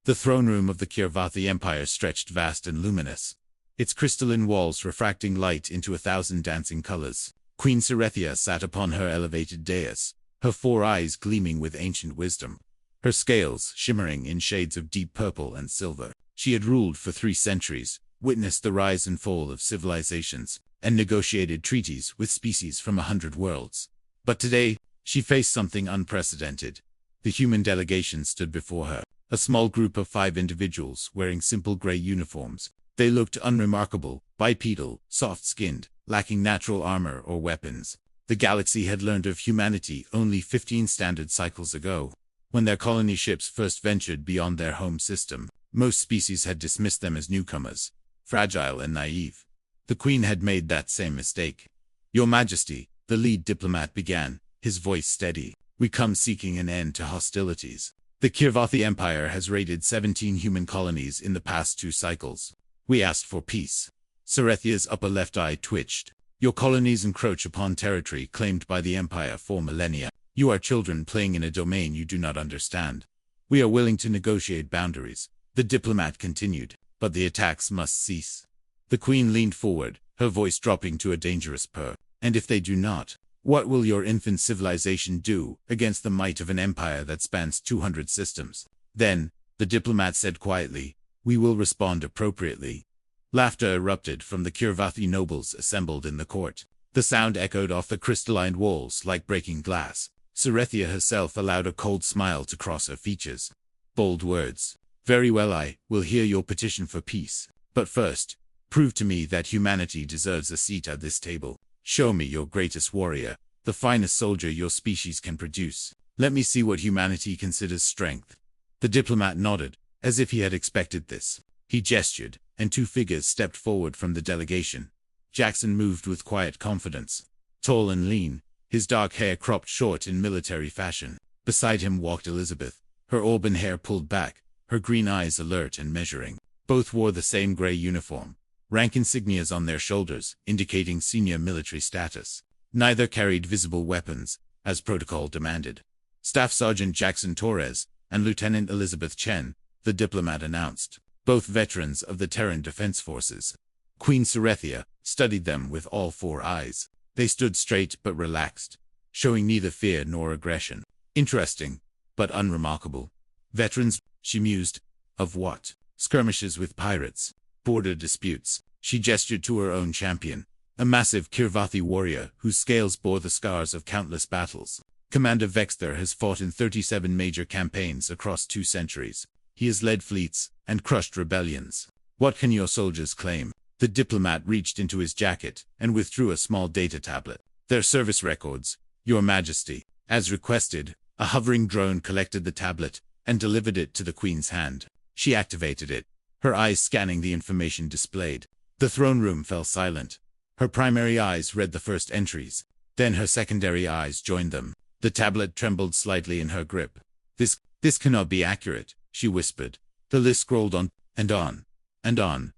The throne room of the Kirvathi Empire stretched vast and luminous, its crystalline walls refracting light into 1,000 dancing colors. Queen Cerethia sat upon her elevated dais, her 4 eyes gleaming with ancient wisdom, her scales shimmering in shades of deep purple and silver. She had ruled for 3 centuries, witnessed the rise and fall of civilizations, and negotiated treaties with species from 100 worlds. But today, she faced something unprecedented. The human delegation stood before her, a small group of 5 individuals wearing simple gray uniforms. They looked unremarkable, bipedal, soft-skinned, lacking natural armor or weapons. The galaxy had learned of humanity only 15 standard cycles ago. When their colony ships first ventured beyond their home system, most species had dismissed them as newcomers, fragile and naive. The Queen had made that same mistake. "Your Majesty," the lead diplomat began, his voice steady, "we come seeking an end to hostilities. The Kirvathi Empire has raided 17 human colonies in the past 2 cycles. We asked for peace." Cerethia's upper left eye twitched. "Your colonies encroach upon territory claimed by the Empire for millennia. You are children playing in a domain you do not understand. We are willing to negotiate boundaries," the diplomat continued, "but the attacks must cease." The Queen leaned forward, her voice dropping to a dangerous purr. "And if they do not, what will your infant civilization do against the might of an empire that spans 200 systems?" "Then," the diplomat said quietly, "we will respond appropriately." Laughter erupted from the Kirvathi nobles assembled in the court. The sound echoed off the crystalline walls like breaking glass. Cerethia herself allowed a cold smile to cross her features. Bold words. "Very well, I will hear your petition for peace. But first, prove to me that humanity deserves a seat at this table. Show me your greatest warrior, the finest soldier your species can produce. Let me see what humanity considers strength." The diplomat nodded, as if he had expected this. He gestured, and 2 figures stepped forward from the delegation. Jackson moved with quiet confidence. Tall and lean, his dark hair cropped short in military fashion. Beside him walked Elizabeth, her auburn hair pulled back, her green eyes alert and measuring. Both wore the same gray uniform, rank insignias on their shoulders, indicating senior military status. Neither carried visible weapons, as protocol demanded. "Staff Sergeant Jackson Torres and Lieutenant Elizabeth Chen," the diplomat announced, both veterans of the Terran Defense Forces. Queen Cerethia studied them with all 4 eyes. They stood straight but relaxed, showing neither fear nor aggression. "Interesting, but unremarkable. Veterans," she mused. "Of what? Skirmishes with pirates? Border disputes?" She gestured to her own champion, a massive Kirvathi warrior whose scales bore the scars of countless battles. "Commander Vexter has fought in 37 major campaigns across 2 centuries. He has led fleets and crushed rebellions. What can your soldiers claim?" The diplomat reached into his jacket and withdrew a small data tablet. "Their service records, Your Majesty." As requested, a hovering drone collected the tablet and delivered it to the Queen's hand. She activated it, her eyes scanning the information displayed. The throne room fell silent. Her primary eyes read the first entries, then her secondary eyes joined them. The tablet trembled slightly in her grip. This cannot be accurate," she whispered. The list scrolled on, and on, and on.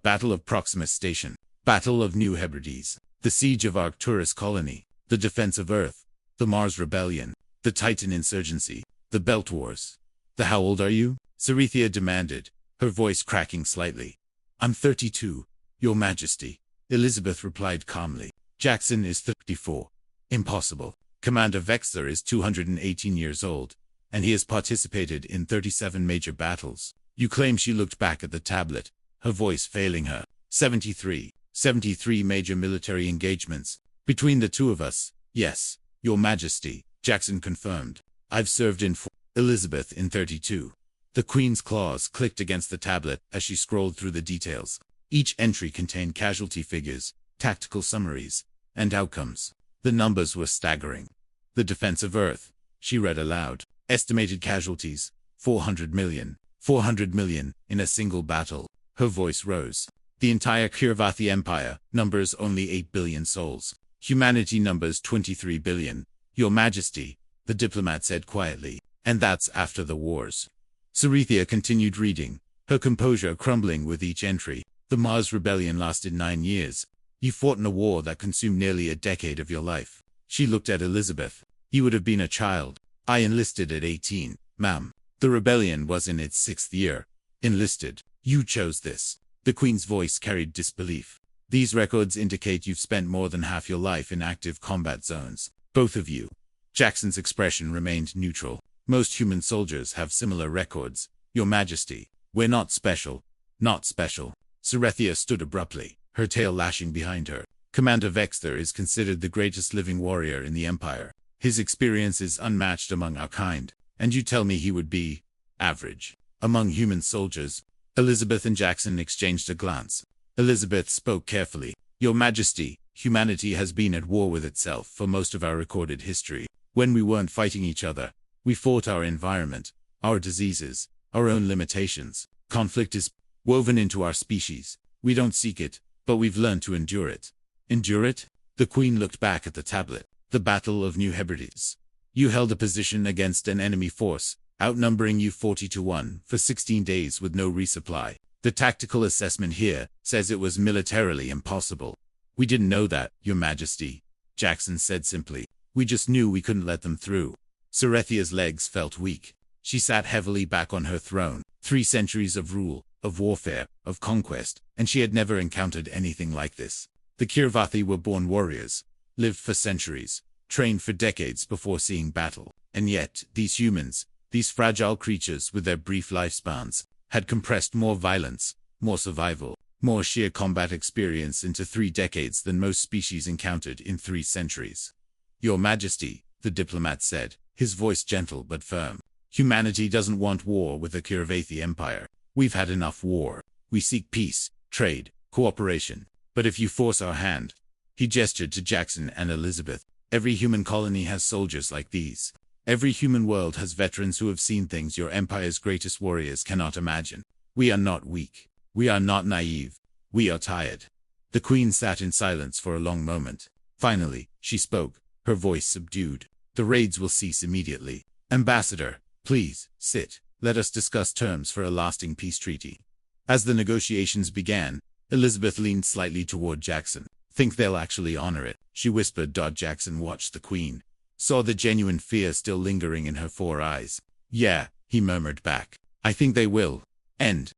Battle of Proximus Station, Battle of New Hebrides, the Siege of Arcturus Colony, the Defense of Earth, the Mars Rebellion, the Titan Insurgency, the Belt Wars. "How old are you?" Cerethia demanded, her voice cracking slightly. "I'm 32, Your Majesty," Elizabeth replied calmly. "Jackson is 34. Impossible. Commander Vexter is 218 years old, and he has participated in 37 major battles." You claim she looked back at the tablet, her voice failing her. 73 major military engagements. "Between the 2 of us, yes, Your Majesty," Jackson confirmed. "I've served in 4, Elizabeth in 32. The Queen's claws clicked against the tablet as she scrolled through the details. Each entry contained casualty figures, tactical summaries, and outcomes. The numbers were staggering. "The Defense of Earth," she read aloud. "Estimated casualties, 400 million. 400 million in a single battle." Her voice rose. "The entire Kirvathi Empire numbers only 8 billion souls. Humanity numbers 23 billion. Your Majesty," the diplomat said quietly, "and that's after the wars." Cerethia continued reading, her composure crumbling with each entry. "The Mars Rebellion lasted 9 years. You fought in a war that consumed nearly a decade of your life." She looked at Elizabeth. "You would have been a child." "I enlisted at 18, ma'am." The rebellion was in its 6th year. Enlisted. You chose this. The Queen's voice carried disbelief. These records indicate you've spent more than half your life in active combat zones. Both of you. Jackson's expression remained neutral. Most human soldiers have similar records. Your Majesty. We're not special. Not special. Cerethia stood abruptly, her tail lashing behind her. Commander Vexter is considered the greatest living warrior in the Empire. His experience is unmatched among our kind. And you tell me he would be average among human soldiers? Elizabeth and Jackson exchanged a glance. Elizabeth spoke carefully. Your Majesty, humanity has been at war with itself for most of our recorded history. When we weren't fighting each other, we fought our environment, our diseases, our own limitations. Conflict is woven into our species. We don't seek it, but we've learned to endure it. Endure it? The Queen looked back at the tablet. The Battle of New Hebrides. You held a position against an enemy force, outnumbering you 40-1 for 16 days with no resupply. The tactical assessment here says it was militarily impossible. We didn't know that, Your Majesty, Jackson said simply. We just knew we couldn't let them through. Cerethia's legs felt weak. She sat heavily back on her throne. 3 centuries of rule, of warfare, of conquest, and she had never encountered anything like this. The Kirvathi were born warriors, lived for centuries, trained for decades before seeing battle. And yet, these humans, these fragile creatures with their brief lifespans, had compressed more violence, more survival, more sheer combat experience into 3 decades than most species encountered in 3 centuries. Your Majesty, the diplomat said, his voice gentle but firm. Humanity doesn't want war with the Kirvathi Empire. We've had enough war. We seek peace, trade, cooperation. But if you force our hand, he gestured to Jackson and Elizabeth, every human colony has soldiers like these. Every human world has veterans who have seen things your empire's greatest warriors cannot imagine. We are not weak. We are not naive. We are tired. The Queen sat in silence for a long moment. Finally, she spoke, her voice subdued. The raids will cease immediately. Ambassador, please, sit. Let us discuss terms for a lasting peace treaty. As the negotiations began, Elizabeth leaned slightly toward Jackson. Think they'll actually honor it, she whispered. Jackson watched the Queen, saw the genuine fear still lingering in her 4 eyes. Yeah, he murmured back. I think they will. End.